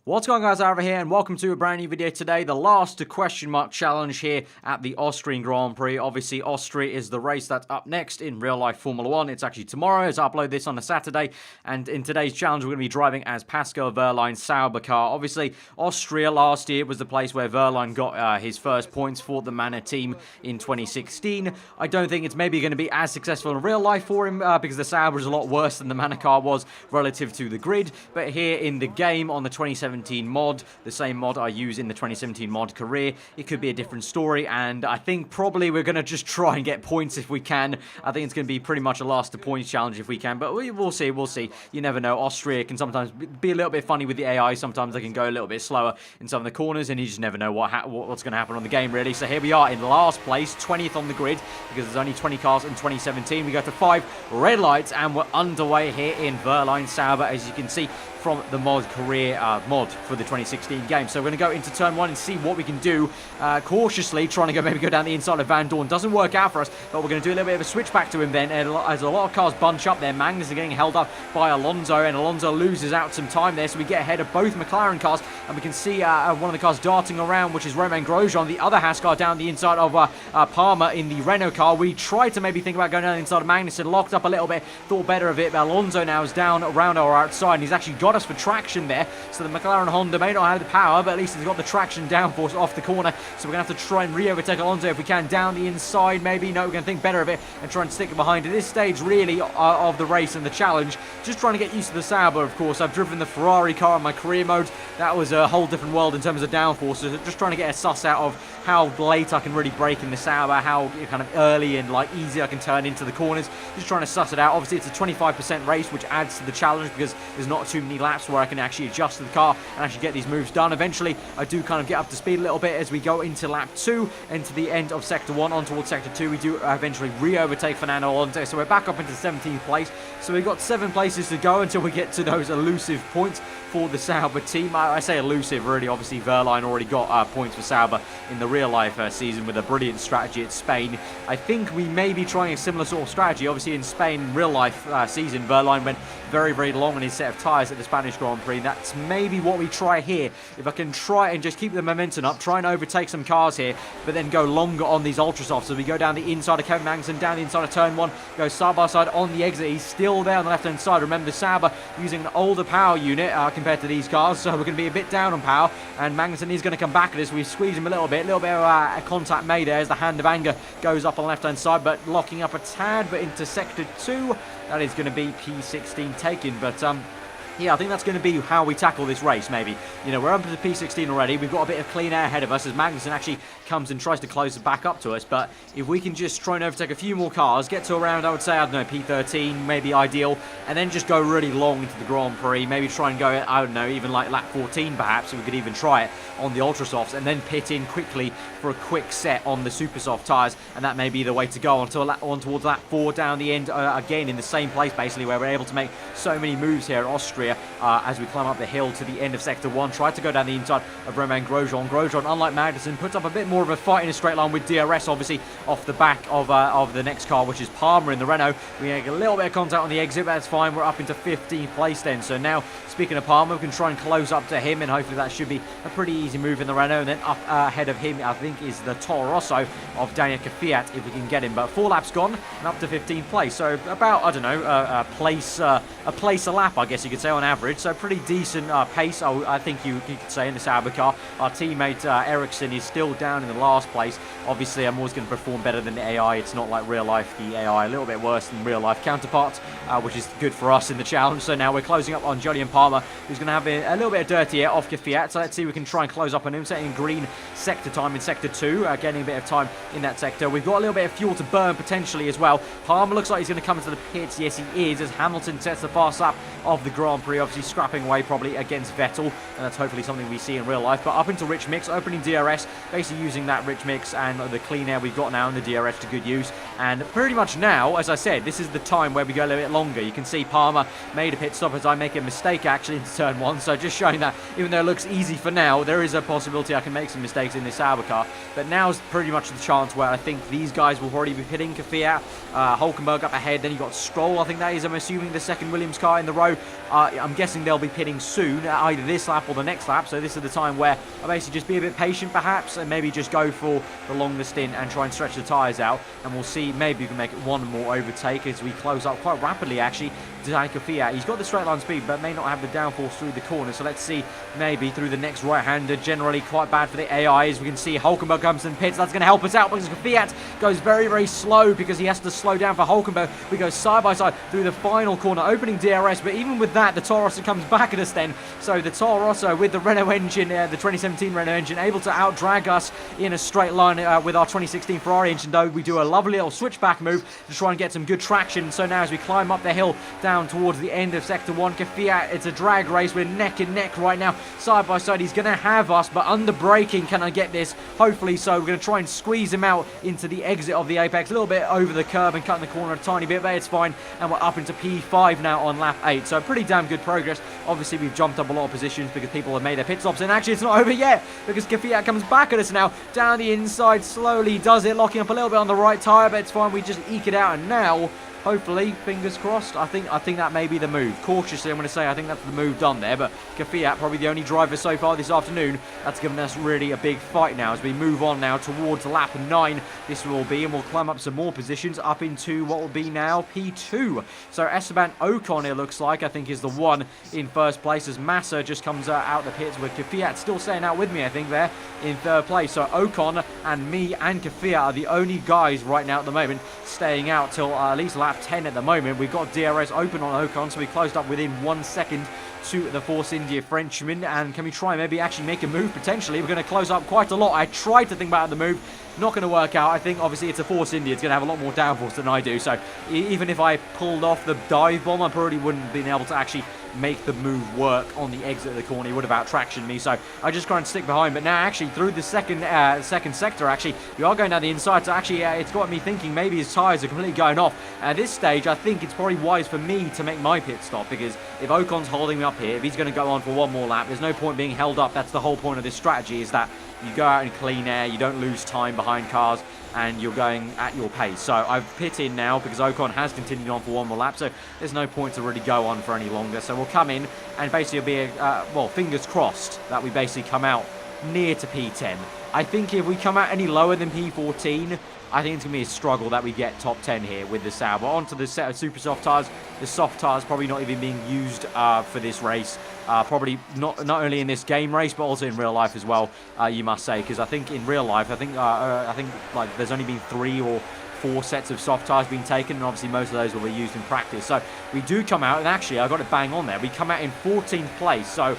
What's going on, guys? Aarava here, and welcome to a brand new video today. The last question mark challenge here at the Austrian Grand Prix. Obviously, Austria is the race that's up next in real-life Formula 1. It's actually tomorrow, as I upload this on a Saturday. And in today's challenge, we're going to be driving as Pascal Wehrlein Sauber car. Obviously, Austria last year was the place where Wehrlein got his first points for the Manor team in 2016. I don't think it's maybe going to be as successful in real life for him because the Sauber is a lot worse than the Manor car was relative to the grid. But here in the game on the 2017 mod, the same mod I use in the 2017 mod career, it could be a different story, and I think probably we're going to just try and get points if we can. I think it's going to be pretty much a last to points challenge if we can, but we'll see. You never know. Austria can sometimes be a little bit funny with the AI. Sometimes they can go a little bit slower in some of the corners, and you just never know what's going to happen on the game, really. So here we are in last place, 20th on the grid, because there's only 20 cars in 2017. We go to 5 red lights, and we're underway here in Wehrlein Sauber, as you can see from the mod career mod for the 2016 game. So we're going to go into turn 1 and see what we can do. Cautiously trying to maybe go down the inside of Vandoorne. Doesn't work out for us, but we're going to do a little bit of a switch back to him then. As a lot of cars bunch up there, Magnus are getting held up by Alonso, and Alonso loses out some time there, so we get ahead of both McLaren cars, and we can see one of the cars darting around, which is Romain Grosjean, the other Haas car down the inside of Palmer in the Renault car. We tried to maybe think about going down the inside of Magnus and locked up a little bit, thought better of it, but Alonso now is down around our outside, and he's actually got us for traction there. So the McLaren Honda may not have the power, but at least it's got the traction downforce off the corner. So we're going to have to try and re-overtake Alonso if we can down the inside. Maybe, no, we're going to think better of it and try and stick it behind. At this stage, really, of the race and the challenge, just trying to get used to the Sauber, of course. I've driven the Ferrari car in my career mode. That was a whole different world in terms of downforce. So just trying to get a suss out of how late I can really brake in the Sauber, how kind of early and like easy I can turn into the corners. Just trying to suss it out. Obviously, it's a 25% race, which adds to the challenge because there's not too many laps where I can actually adjust to the car and actually get these moves done. Eventually, I do kind of get up to speed a little bit as we go into lap 2, into the end of sector 1, on towards sector 2. We do eventually re-overtake Fernando Alonso, so we're back up into 17th place. So we've got 7 places to go until we get to those elusive points for the Sauber team. I say elusive, really. Obviously, Wehrlein already got points for Sauber in the real-life season with a brilliant strategy at Spain. I think we may be trying a similar sort of strategy. Obviously, in Spain, real-life season, Wehrlein went very, very long on his set of tyres at the Spanish Grand Prix. That's maybe what we try here. If I can try and just keep the momentum up, try and overtake some cars here, but then go longer on these ultra softs. So we go down the inside of Kevin Magnussen, down the inside of turn 1, go side by side on the exit. He's still there on the left-hand side. Remember, the Sauber using an older power unit compared to these cars, so we're going to be a bit down on power, and Magnussen is going to come back at us. We squeeze him a little bit of a contact made there as the hand of anger goes up on the left-hand side, but locking up a tad, but into sector 2, that is going to be P16 taken, but yeah, I think that's going to be how we tackle this race, maybe. You know, we're up to the P16 already. We've got a bit of clean air ahead of us as Magnussen actually comes and tries to close it back up to us. But if we can just try and overtake a few more cars, get to around, I would say, I don't know, P13, maybe ideal, and then just go really long into the Grand Prix. Maybe try and go, I don't know, even like lap 14 perhaps, so we could even try it on the Ultra Softs, and then pit in quickly for a quick set on the Super Soft tyres, and that may be the way to go on towards lap 4 down the end, again in the same place basically, where we're able to make so many moves here at Austria. As we climb up the hill to the end of sector 1, try to go down the inside of Romain Grosjean. Grosjean, unlike Magnussen, puts up a bit more of a fight in a straight line with DRS, obviously off the back of the next car, which is Palmer in the Renault. We get a little bit of contact on the exit, but that's fine. We're up into 15th place then. So now, speaking of Palmer, we can try and close up to him, and hopefully that should be a pretty easy move in the Renault. And then up ahead of him, I think, is the Toro Rosso of Daniel Kvyat, if we can get him. But 4 laps gone and up to 15th place. So about, I don't know, a place a lap, I guess you could say, on average. So pretty decent pace, I think you could say, in the Sauber car. Our teammate Ericsson is still down in the last place. Obviously, I'm always going to perform better than the AI. It's not like real life. The AI a little bit worse than real life counterparts, which is good for us in the challenge. So now we're closing up on Jolyon Palmer, who's going to have a little bit of dirty air off Kvyat. So let's see if we can try and close up on him, setting green sector time in sector 2, getting a bit of time in that sector. We've got a little bit of fuel to burn potentially as well. Palmer looks like he's going to come into the pits. Yes, he is, as Hamilton sets the fast lap of the Grand Prix, obviously scrapping away probably against Vettel, and that's hopefully something we see in real life. But up into rich mix, opening DRS, basically using that rich mix and the clean air we've got now in the DRS to good use. And pretty much now, as I said, this is the time where we go a little bit longer. You can see Palmer made a pit stop as I make a mistake actually into turn 1, so just showing that even though it looks easy for now, there is a possibility I can make some mistakes in this Sauber car. But now's pretty much the chance where I think these guys will already be pitting. Kvyat, Hulkenberg up ahead, then you've got Stroll, I think that is, I'm assuming, the second Williams car in the row I'm guessing they'll be pitting soon, either this lap or the next lap. So this is the time where I basically just be a bit patient perhaps, and maybe just go for the longer stint and try and stretch the tyres out. And we'll see, maybe we can make one more overtake as we close up quite rapidly actually to Heikki Fiat. He's got the straight line speed, but may not have the downforce through the corner. So let's see, maybe through the next right-hander. Generally quite bad for the AI, as we can see Hulkenberg comes in pits. That's going to help us out because Fiat goes very, very slow because he has to slow down for Hulkenberg. We go side by side through the final corner, opening DRS, but even with that, the Toro Rosso comes back at us then. So the Toro Rosso with the Renault engine, the 2017 Renault engine, able to out-drag us in a straight line with our 2016 Ferrari engine, though we do a lovely little switchback move to try and get some good traction. So now as we climb up the hill down towards the end of Sector 1, Fiat, it's a drag race. We're neck and neck right now, side by side. He's going to have us, but under braking, can I get this? Hopefully so. We're going to try and squeeze him out into the exit of the apex, a little bit over the curb and cutting the corner a tiny bit, but it's fine. And we're up into P5 now on lap 8. So pretty damn good progress. Obviously, we've jumped up a lot of positions because people have made their pit stops, and actually it's not over yet because Fiat comes back at us now down the inside, slowly does it, locking up a little bit on the right tyre, but it's fine. We just eke it out, and now hopefully, fingers crossed, I think that may be the move. Cautiously, I'm going to say I think that's the move done there, but Fiat, probably the only driver so far this afternoon, that's given us really a big fight now as we move on now towards lap 9. This will be, and we'll climb up some more positions up into what will be now P2. So Esteban Ocon, it looks like, I think is the one in first place as Massa just comes out the pits with Fiat still staying out with me, I think, there in third place. So Ocon and me and Fiat are the only guys right now at the moment staying out till at least lap 10 at the moment. We've got DRS open on Ocon, so we closed up within 1 second to the Force India Frenchman. And can we try maybe actually make a move potentially? We're going to close up quite a lot. I tried to think about the move, not going to work out. I think obviously it's a Force India, it's going to have a lot more downforce than I do, so even if I pulled off the dive bomb, I probably wouldn't have been able to actually make the move work on the exit of the corner. He would have out-tractioned me, so I just try and stick behind. But now actually through the second sector, actually we are going down the inside, so actually it's got me thinking maybe his tyres are completely going off. At this stage I think it's probably wise for me to make my pit stop, because if Ocon's holding me up here, if he's going to go on for one more lap, there's no point being held up. That's the whole point of this strategy, is that you go out in clean air, you don't lose time behind cars, and you're going at your pace. So I've pit in now because Ocon has continued on for one more lap, so there's no point to really go on for any longer. So we'll come in and basically it'll be well, fingers crossed that we basically come out near to P10. I think if we come out any lower than P14, I think it's going to be a struggle that we get top 10 here with the Sauber. Onto the set of super soft tyres. The soft tyres probably not even being used for this race. Probably not only in this game race, but also in real life as well, you must say. Because I think in real life, I think like there's only been 3 or 4 sets of soft tyres being taken, and obviously most of those will be used in practice. So we do come out, and actually I got it bang on there. We come out in 14th place, so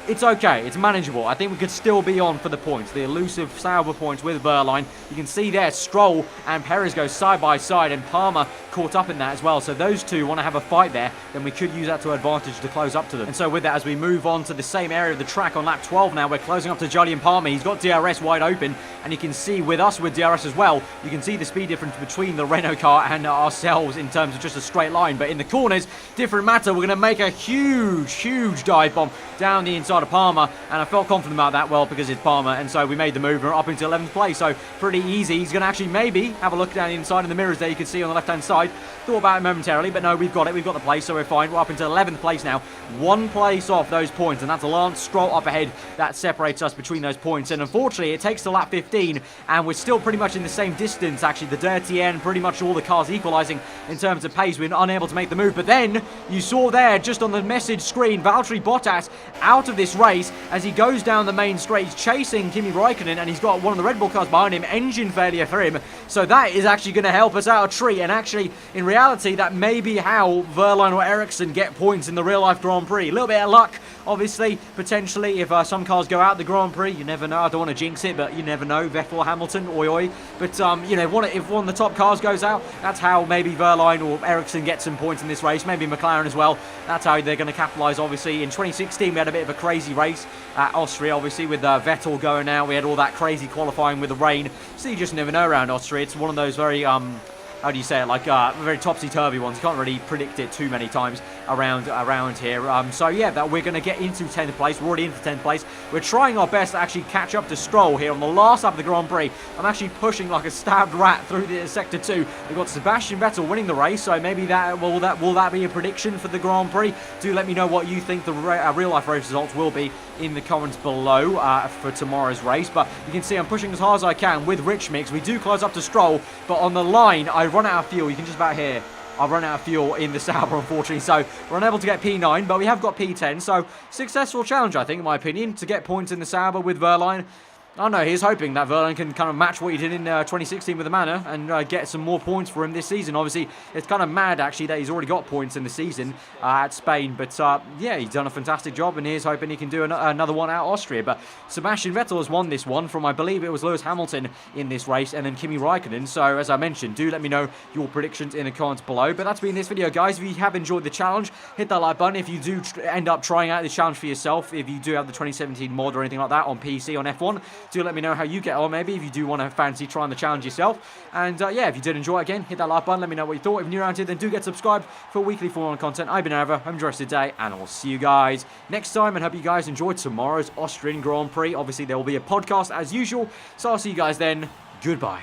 it's okay, it's manageable. I think we could still be on for the points, the elusive Sauber points with Wehrlein. You can see there Stroll and Perez go side by side, and Palmer caught up in that as well. So those two want to have a fight there, then we could use that to advantage to close up to them. And so with that, as we move on to the same area of the track on lap 12 now, we're closing up to Julian Palmer. He's got DRS wide open, and you can see with us with DRS as well, you can see the speed difference between the Renault car and ourselves in terms of just a straight line. But in the corners, different matter. We're going to make a huge dive bomb down the inside of Palmer, and I felt confident about that, well, because it's Palmer, and so we made the move. We're up into 11th place, so pretty easy. He's going to actually maybe have a look down the inside in the mirrors there. You can see on the left-hand side. Thought about it momentarily, but no, we've got it. We've got the place, so we're fine. We're up into 11th place now. 1 place off those points, and that's Lance Stroll up ahead. That separates us between those points, and unfortunately, it takes to lap 15, and we're still pretty much in the same distance, actually. The dirty end, pretty much all the cars equalising in terms of pace. We're unable to make the move, but then you saw there, just on the message screen, Valtteri Bottas out of this race as he goes down the main straight. He's chasing Kimi Raikkonen, and he's got one of the Red Bull cars behind him. Engine failure for him, so that is actually going to help us out a treat. And actually, in reality, that may be how Wehrlein or Ericsson get points in the real-life Grand Prix. A little bit of luck, obviously, potentially, if some cars go out the Grand Prix. You never know. I don't want to jinx it, but you never know. Vettel, Hamilton, oi. But, you know, if one of the top cars goes out, that's how maybe Wehrlein or Ericsson get some points in this race. Maybe McLaren as well. That's how they're going to capitalise, obviously. In 2016, we had a bit of a crazy race at Austria, obviously, with Vettel going out. We had all that crazy qualifying with the rain. So you just never know around Austria. It's one of those very how do you say it, like very topsy-turvy ones. You can't really predict it too many times around here. So yeah, that we're going to get into 10th place. We're already into 10th place. We're trying our best to actually catch up to Stroll here on the last lap of the Grand Prix. I'm actually pushing like a stabbed rat through the Sector 2. We've got Sebastian Vettel winning the race, so maybe will that be a prediction for the Grand Prix? Do let me know what you think the real-life race results will be in the comments below for tomorrow's race. But you can see I'm pushing as hard as I can with Rich Mix. We do close up to Stroll, but on the line, I run out of fuel. You can just about hear I've run out of fuel in the Sauber, unfortunately, so we're unable to get P9, but we have got P10, so successful challenge, I think, in my opinion, to get points in the Sauber with Wehrlein. I don't know, he's hoping that Wehrlein can kind of match what he did in 2016 with the Manor and get some more points for him this season. Obviously, it's kind of mad, actually, that he's already got points in the season at Spain. But, yeah, he's done a fantastic job, and he's hoping he can do another one at Austria. But Sebastian Vettel has won this one from, I believe it was Lewis Hamilton in this race, and then Kimi Raikkonen. So, as I mentioned, do let me know your predictions in the comments below. But that's been this video, guys. If you have enjoyed the challenge, hit that like button. If you do end up trying out the challenge for yourself, if you do have the 2017 mod or anything like that on PC, on F1, do let me know how you get on, maybe, if you do want to fancy trying the challenge yourself. And yeah, if you did enjoy it, again, hit that like button, let me know what you thought. If you're new around here, then do get subscribed for weekly Formula 1 content. I've been aarava, have enjoyed the rest of the day, and I will see you guys next time, and hope you guys enjoyed tomorrow's Austrian Grand Prix. Obviously, there will be a podcast as usual, so I'll see you guys then. Goodbye.